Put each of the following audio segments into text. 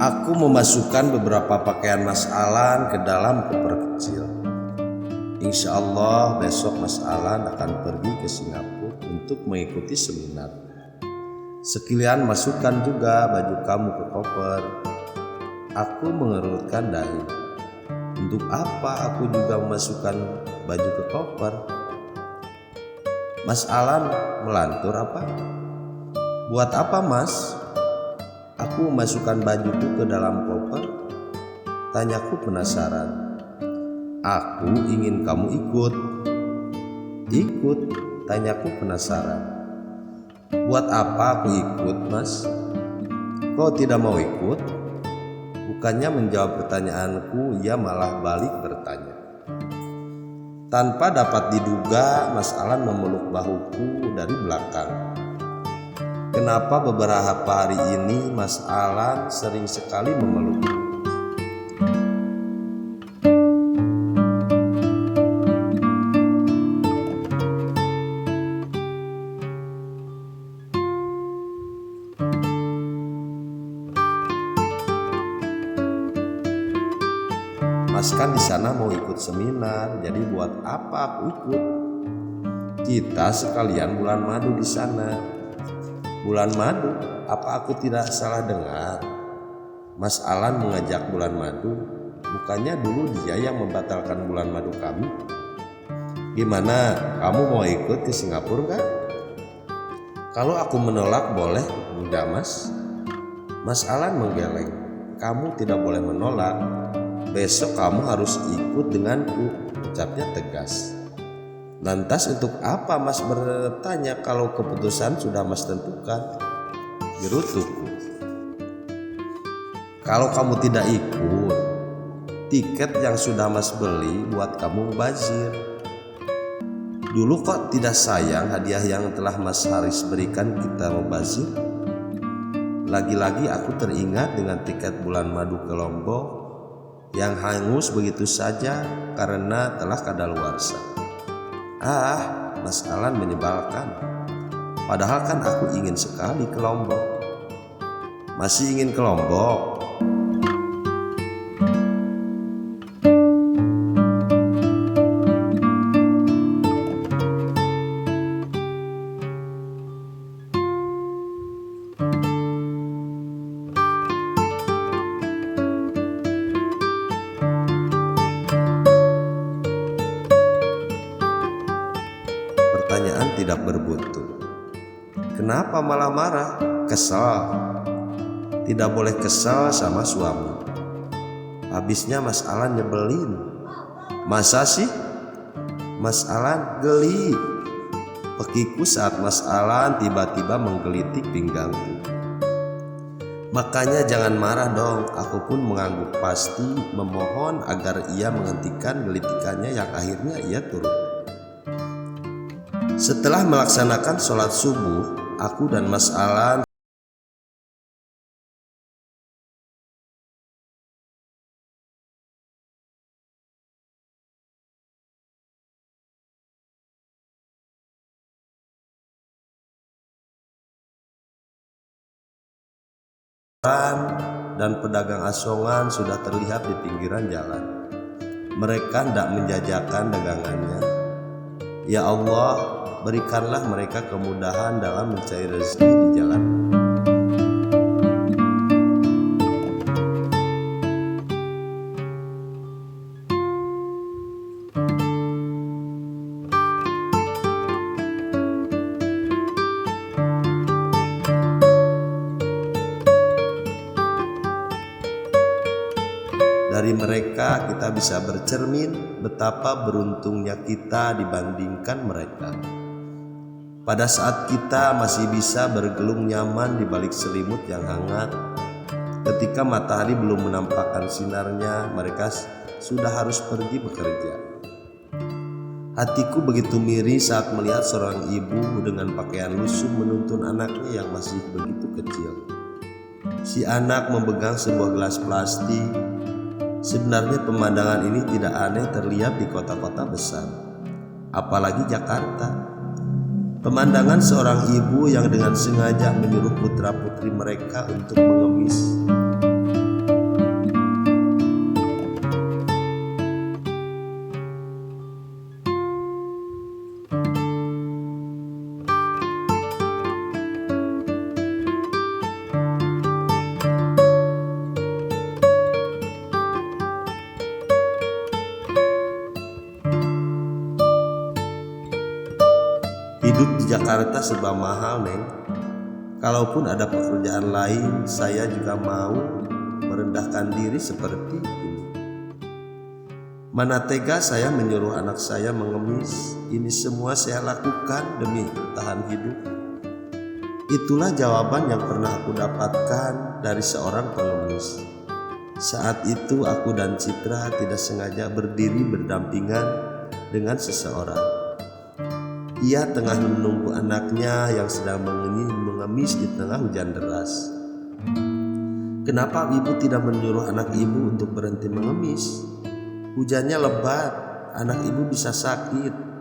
Aku memasukkan beberapa pakaian Mas Alan ke dalam koper kecil. Insya Allah besok Mas Alan akan pergi ke Singapura untuk mengikuti seminar. Sekalian masukkan juga baju kamu ke koper. Aku mengerutkan dahi. Untuk apa aku juga memasukkan baju ke koper? Mas Alan melantur apa? Buat apa Mas? Aku memasukkan bajuku ke dalam koper. Tanyaku penasaran. Aku ingin kamu ikut. Ikut? Tanyaku penasaran. Buat apa aku ikut Mas? Kau tidak mau ikut? Bukannya menjawab pertanyaanku, ia malah balik bertanya. Tanpa dapat diduga, Mas Alan memeluk bahuku dari belakang. Kenapa beberapa hari ini Mas Alan sering sekali memelukku? Mas kan di sana mau ikut seminar, jadi buat apa aku ikut? Kita sekalian bulan madu di sana. Bulan madu? Apa aku tidak salah dengar? Mas Alan mengajak bulan madu. Bukannya dulu dia yang membatalkan bulan madu kami? Gimana? Kamu mau ikut ke Singapura gak? Kalau aku menolak boleh? Enggak Mas. Mas Alan menggeleng. Kamu tidak boleh menolak. Besok kamu harus ikut denganku, ucapnya tegas. Lantas untuk apa Mas bertanya kalau keputusan sudah Mas tentukan? Gerutuku. Kalau kamu tidak ikut, tiket yang sudah Mas beli buat kamu mubazir. Dulu kok tidak sayang hadiah yang telah Mas Haris berikan kita mubazir? Lagi-lagi aku teringat dengan tiket bulan madu ke Lombok yang hangus begitu saja karena telah kadaluarsa. Mas Alan menyebalkan. Padahal kan aku ingin sekali ke Lombok. Masih ingin ke Lombok? Pertanyaan tidak berbuntut. Kenapa malah marah? Kesal. Tidak boleh kesal sama suami. Habisnya Mas Alan nyebelin. Masa sih? Mas Alan geli. Pekiku saat Mas Alan tiba-tiba menggelitik pinggangku. Makanya jangan marah dong. Aku pun mengangguk pasti, memohon agar ia menghentikan gelitikannya yang akhirnya ia turut. Setelah melaksanakan sholat subuh, aku dan Mas Alan dan pedagang asongan sudah terlihat di pinggiran jalan. Mereka hendak menjajakan dagangannya. Ya Allah, berikanlah mereka kemudahan dalam mencari rezeki di jalan. Dari mereka kita bisa bercermin betapa beruntungnya kita dibandingkan mereka. Pada saat kita masih bisa bergelung nyaman di balik selimut yang hangat, ketika matahari belum menampakkan sinarnya, mereka sudah harus pergi bekerja. Hatiku begitu miris saat melihat seorang ibu dengan pakaian lusuh menuntun anaknya yang masih begitu kecil. Si anak memegang sebuah gelas plastik. Sebenarnya pemandangan ini tidak aneh terlihat di kota-kota besar, apalagi Jakarta. Pemandangan seorang ibu yang dengan sengaja menyuruh putra-putri mereka untuk mengemis harta serba mahal, Neng. Kalaupun ada pekerjaan lain, saya juga mau merendahkan diri seperti ini. Mana tega saya menyuruh anak saya mengemis. Ini semua saya lakukan demi tahan hidup. Itulah jawaban yang pernah aku dapatkan dari seorang pengemis. Saat itu aku dan Citra tidak sengaja berdiri berdampingan dengan seseorang. Ia tengah menunggu anaknya yang sedang mengemis di tengah hujan deras. Kenapa ibu tidak menyuruh anak ibu untuk berhenti mengemis? Hujannya lebat, anak ibu bisa sakit.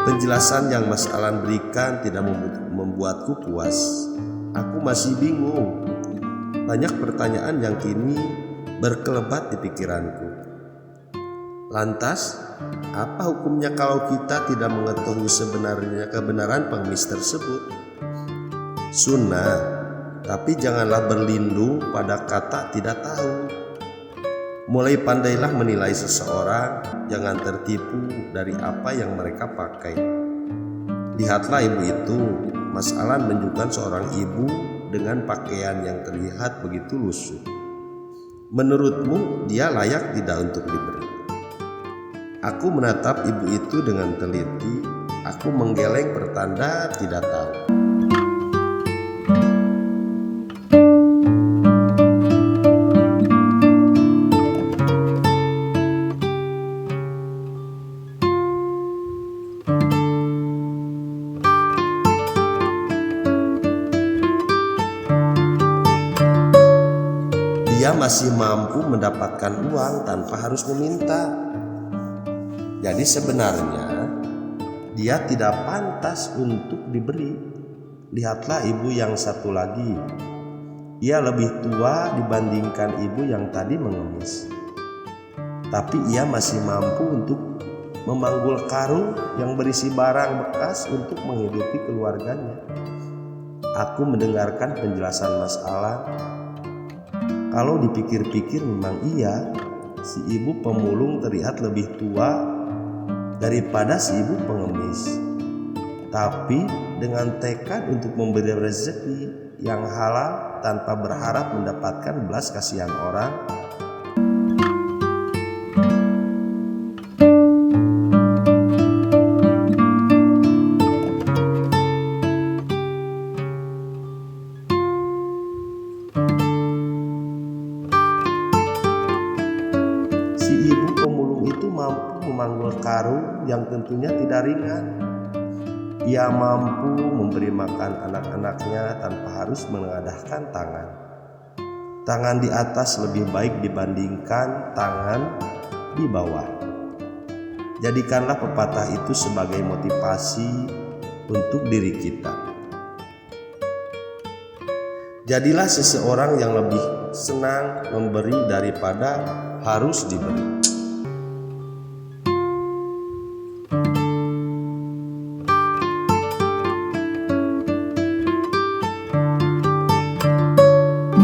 Penjelasan yang Mas Alan berikan tidak membuatku puas. Aku masih bingung. Banyak pertanyaan yang kini berkelebat di pikiranku. Lantas, apa hukumnya kalau kita tidak mengetahui sebenarnya kebenaran pengemis tersebut? Sunnah, tapi janganlah berlindung pada kata tidak tahu. Mulai pandailah menilai seseorang, jangan tertipu dari apa yang mereka pakai. Lihatlah ibu itu, Mas Alan menunjukkan seorang ibu dengan pakaian yang terlihat begitu lusuh. Menurutmu dia layak tidak untuk diberi? Aku menatap ibu itu dengan teliti, aku menggeleng pertanda tidak tahu. Dia masih mampu mendapatkan uang tanpa harus meminta. Jadi sebenarnya dia tidak pantas untuk diberi. Lihatlah ibu yang satu lagi. Ia lebih tua dibandingkan ibu yang tadi mengemis. Tapi ia masih mampu untuk memanggul karung yang berisi barang bekas untuk menghidupi keluarganya. Aku mendengarkan penjelasan Mas Alan. Kalau dipikir-pikir memang iya, si ibu pemulung terlihat lebih tua daripada si ibu pengemis. Tapi dengan tekad untuk memberi rezeki yang halal tanpa berharap mendapatkan belas kasihan orang, Si ibu pemulung itu mampu memanggul karung yang tentunya tidak ringan. Ia mampu memberi makan anak-anaknya tanpa harus menengadahkan tangan. Tangan di atas lebih baik dibandingkan tangan di bawah. Jadikanlah pepatah itu sebagai motivasi untuk diri kita. Jadilah seseorang yang lebih senang memberi daripada harus diberi.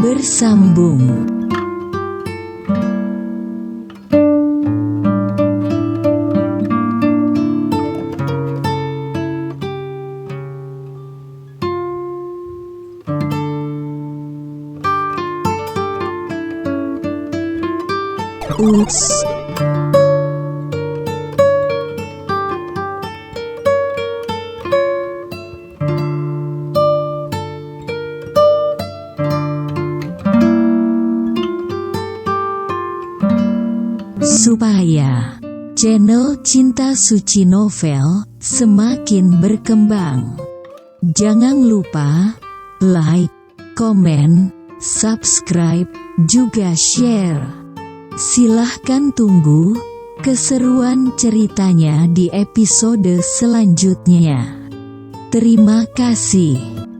Bersambung. Uts. Supaya channel Cinta Suci Novel semakin berkembang, jangan lupa like, komen, subscribe, juga share. Silahkan tunggu keseruan ceritanya di episode selanjutnya. Terima kasih.